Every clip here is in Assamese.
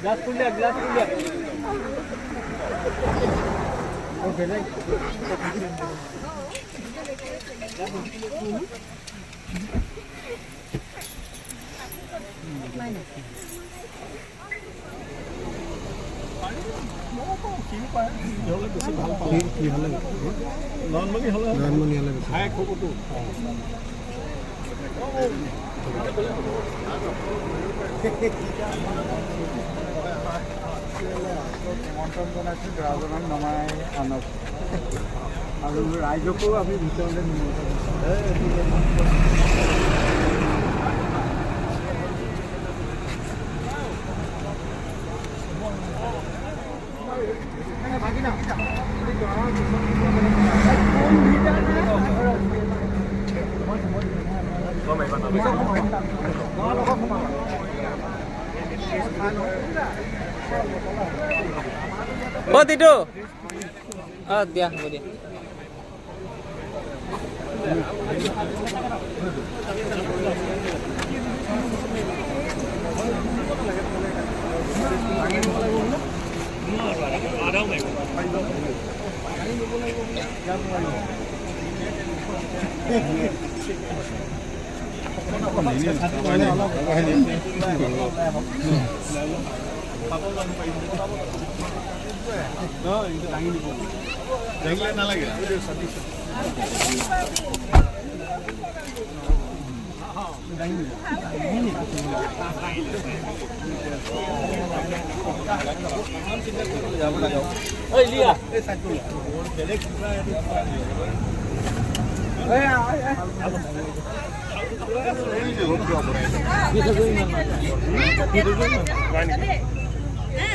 গ্লাস খুলিয়া ওকে নাই নৰ্মালি হলে খায় খবৰটো আমন্ত্ৰণ জনাইছোঁ ৰাজনক নমাই আনক আৰু ৰাইজকো আমি ভিতৰলৈ Buat itu. Dia, dia.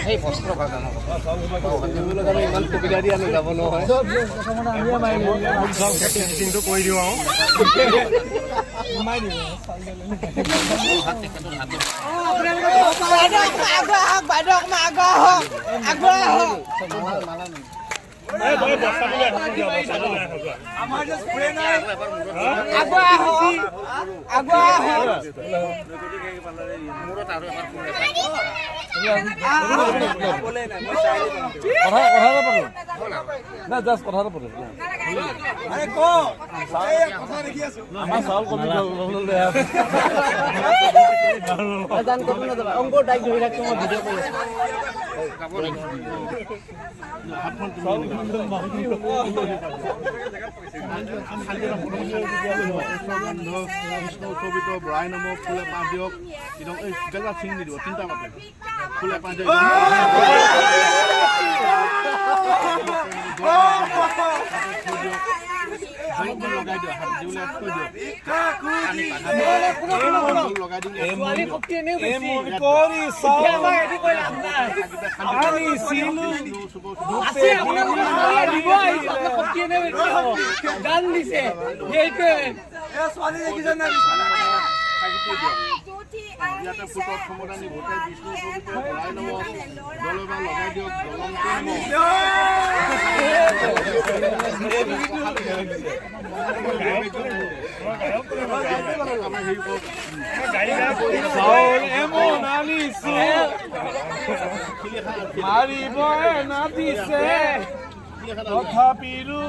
Hei, postro kagak apa? Dulu kami iman kebidadian nggak penuh. Sama dia main. Itu koi dia mau. Main dia. Badok magok. Malam. boleh bosan dulu ya. Amar just spray naik. Aku boleh na. না জাস্ট কথাটা পড়ে আরে কো এই কথা রেখি আছো আমার সওয়াল কমি ললে আজান করুন না দাদা অঙ্ক ডাইক ধরে রাখছো মই ভিডিও করে ছবিত বৰাই নামক ফুলে পাঁচ দিয়ক একদম এই জেগা চিন দি দিব তিনটা পাতে ফুলে পাঁচ দিয়ক লগাই দিও হাত দিলে থৈ দিও লগাই দিলে সোয়ালি কপটি এনে বেশি কোরি সাবা এটি কইলাম না আমি সিলু আছে আপনার দিব আপনার কপটি এনে বেশি গান দিছে এইটো এ সোয়ালি দেখিছেন না ইয়াতে ফুটত সমদানি ভোটাই বিষ্ণু পবিত্ৰ বৰাই নামক জলবা লগাই দিয়ক চাউল এমন আনিছো মাৰিব নাদিছে তথাপিও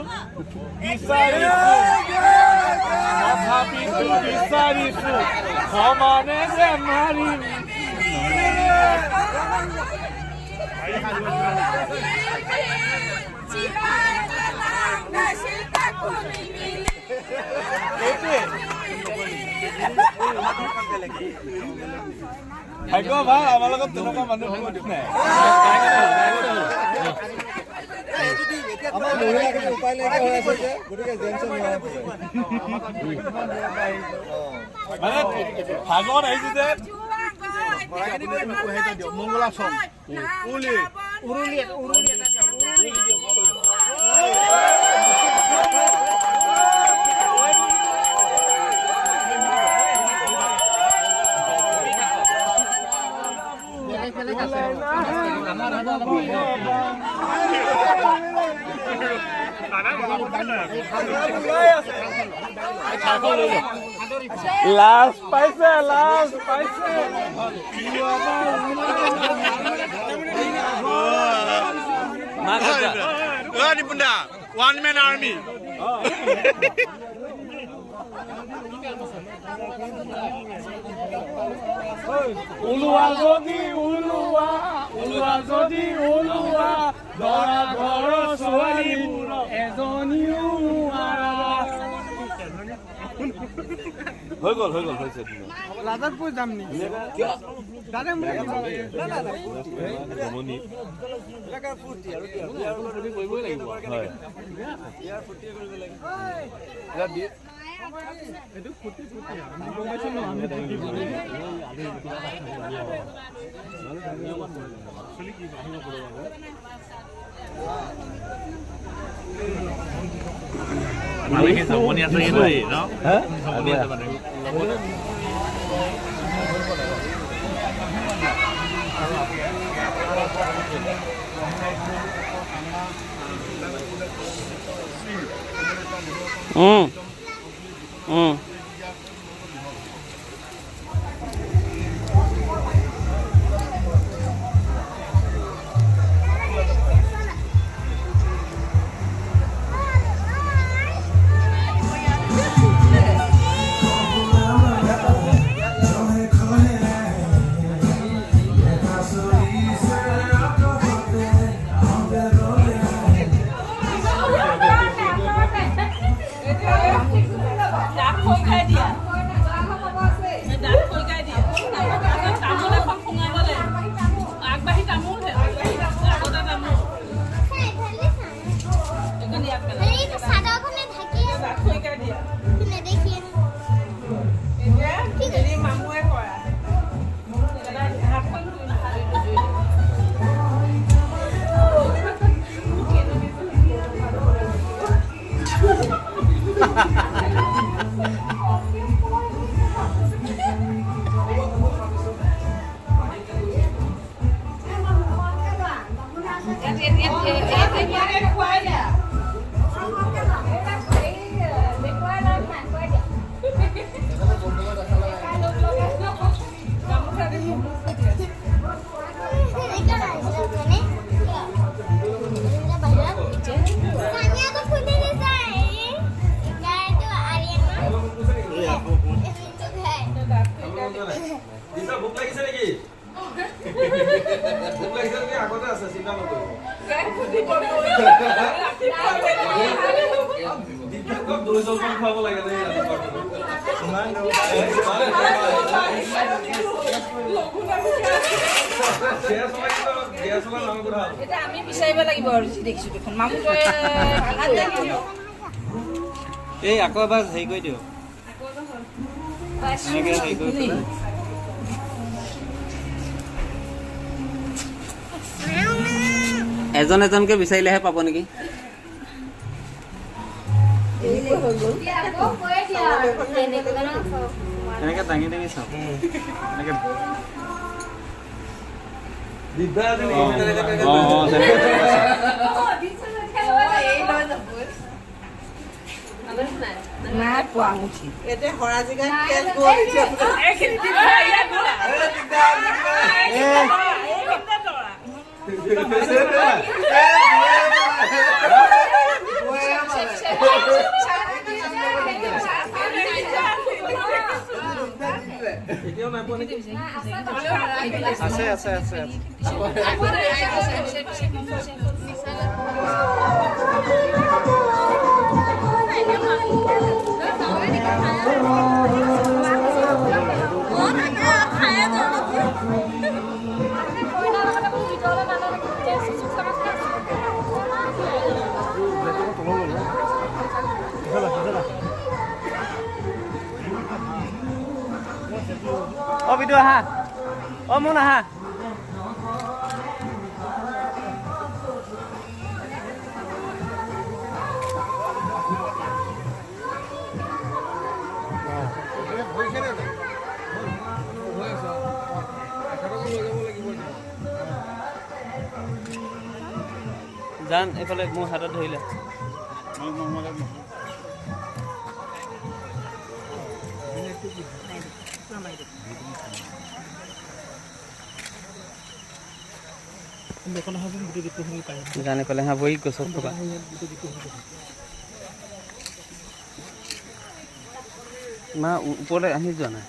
বিচাৰিছো সমানে যে মাৰিম ভাগ্য ভাল আমাৰ লগত তেনেকুৱা মানুহ নাই আমাৰ মহিলাখিনি উপায় নাইকিয়া হৈ আছে যে গতিকে জেনচন মানে ভাগত আহিছে যে মংগলা চন উৰুলি Ada লাজ পাইছে নিপুণদা ওৱান মেন আৰ্মি ওলোৱা যদি দৰা ঘৰৰ ছোৱালীবোৰ এজনীও হৈ গ'ল হৈছে লাজাতপুৰ যাম নি দাদা জমনি আছে কিন্তু ন জমনি আছে মানে আমি বিচাৰিব লাগিব আৰু দেখিছো দেখোন মামুটোৱে এই আকৌ এবাৰ হেৰি কৰি দিওঁ এজন এজনকে বিচাৰিলেহে পাব নেকি এনেকে দাঙি দাঙি চাওঁ এনেকে নাই পোৱা মুঠি এতিয়া হৰাজিকা কেছ আছে আছে আছে অ বিদু আহা অ মুন আহা জান এইফালে মোৰ হাতত ধৰিলে জানি পেলাই হা বহি গছত থকা মা ওপৰলৈ আহি যোৱা নাই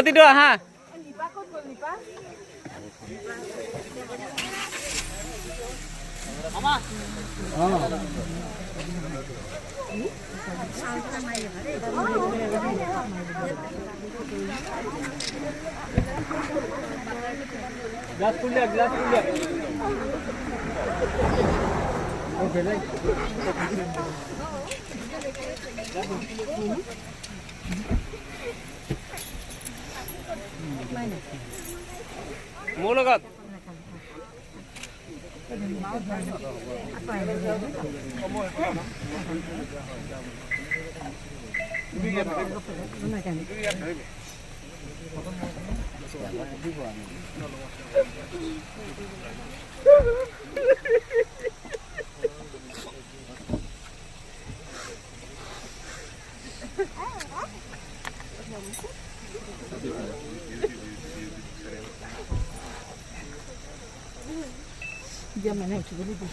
তিটো আহা গ্লাস খুলিয়া মোৰ লগত dia mana coba dulu.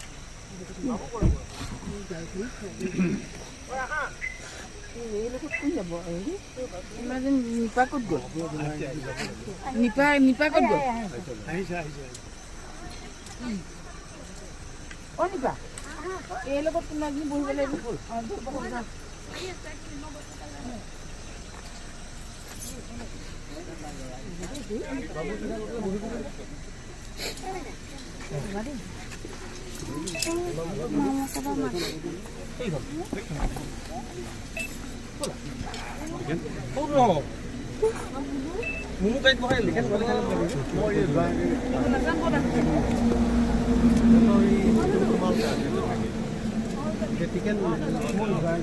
Ini lu punya bawa ini. Macam nipa kot go. Nipa kot go. Oh nipa. Eh lu kot lagi boleh lagi.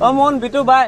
অ মন বিটু বাই